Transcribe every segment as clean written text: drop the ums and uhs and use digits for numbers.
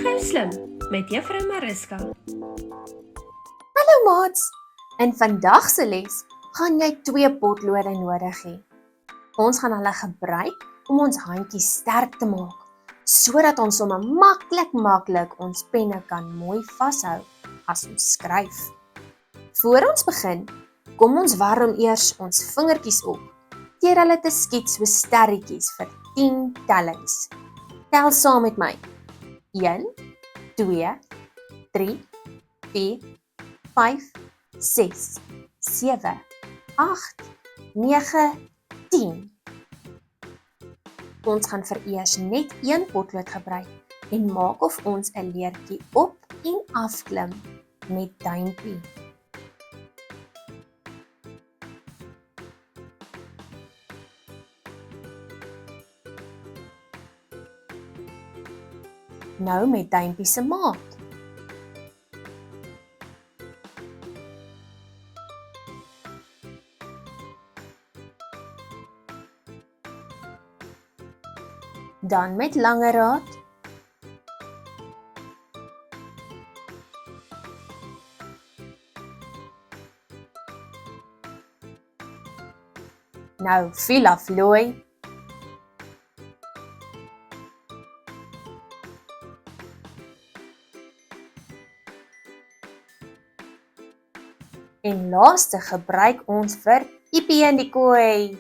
Gou slim met Juffrou Mariska. Hallo maats, in vandag se les gaan jy 2 potlode nodig hê. Ons gaan hulle gebruik om ons handjies sterk te maak, sodat ons sommer maklik ons penne kan mooi vashou as ons skryf. Voor ons begin, kom ons warm eers ons vingertjies op, deur hulle te skiet so sterretjies vir 10 tellings. Tel saam met my. 1, 2, 3, 4, 5, 6, 7, 8, 9, 10. Ons gaan vereers net 1 potlood gebruik en maak of ons 'n leertjie op en afklim met duimpie. Nou met duimpie se maat. Dan met lange raad. Nou fila vlooi. En laaste gebruik ons vir Iepie en die koei.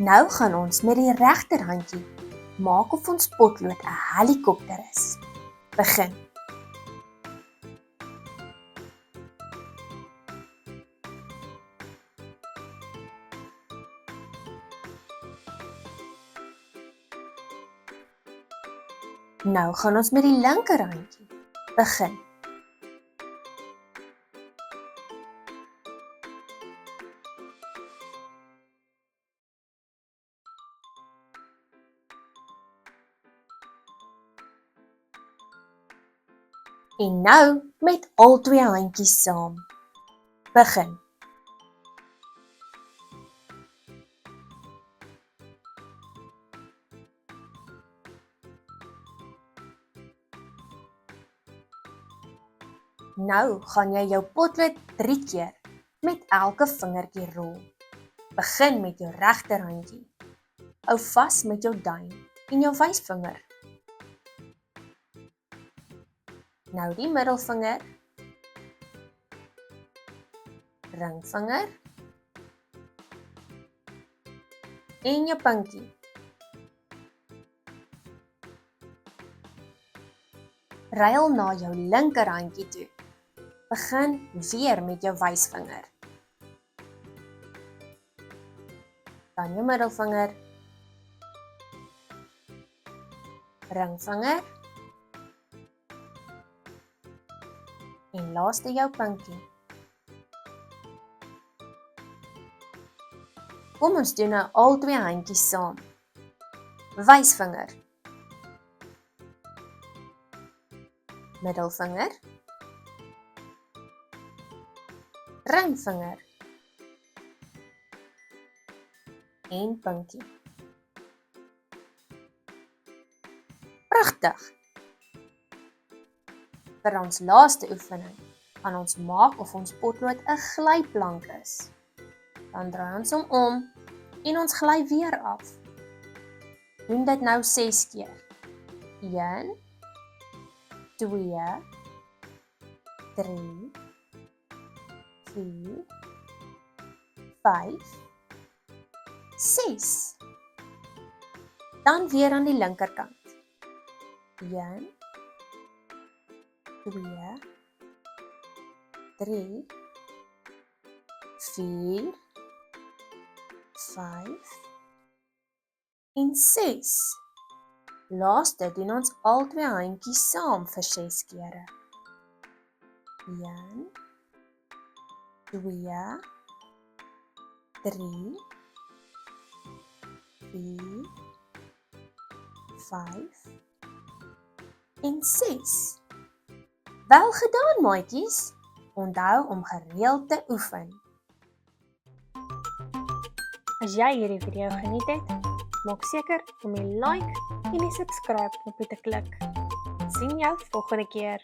Nou gaan ons met die regterhandjie maak of ons potlood 'n helikopter is. Begin. Nou gaan ons met die linkerhandjie begin. En nou met al 2 handjies saam. Begin. Nou gaan jy jou potlood 3 keer met elke vingertjie rol. Begin met jou regterhandjie. Hou vas met jou duim en jou wysvinger. Nou die middelvinger, ringvinger en jou pinkie. Ruil na jou linkerhandjie toe. Begin weer met jou wysvinger. Dan jou middelvinger, ringvinger en laaste jou pinkie. Kom ons doen nou al 2 handjies saam. Wysvinger, middelvinger, ringvinger en pinkie. Pragtig! Vir ons laaste oefening gaan ons maak of ons potlood 'n glyplank is. Dan draai ons hom om en ons gly weer af. Doen dit nou 6 keer. 1, 2, 3, 4, 5, 6. Dan weer aan die linkerkant. 1, 2, 3, 4, 5 en 6. Laaste doen ons al 2 handjies saam vir 6 kere. 1, 2, 3, 4, 5 en 6. Wel gedaan, maatjies! Onthou om gereeld te oefen. As jy hierdie video geniet het, maak seker om die like en die subscribe knoppie te klik. Sien jou volgende keer.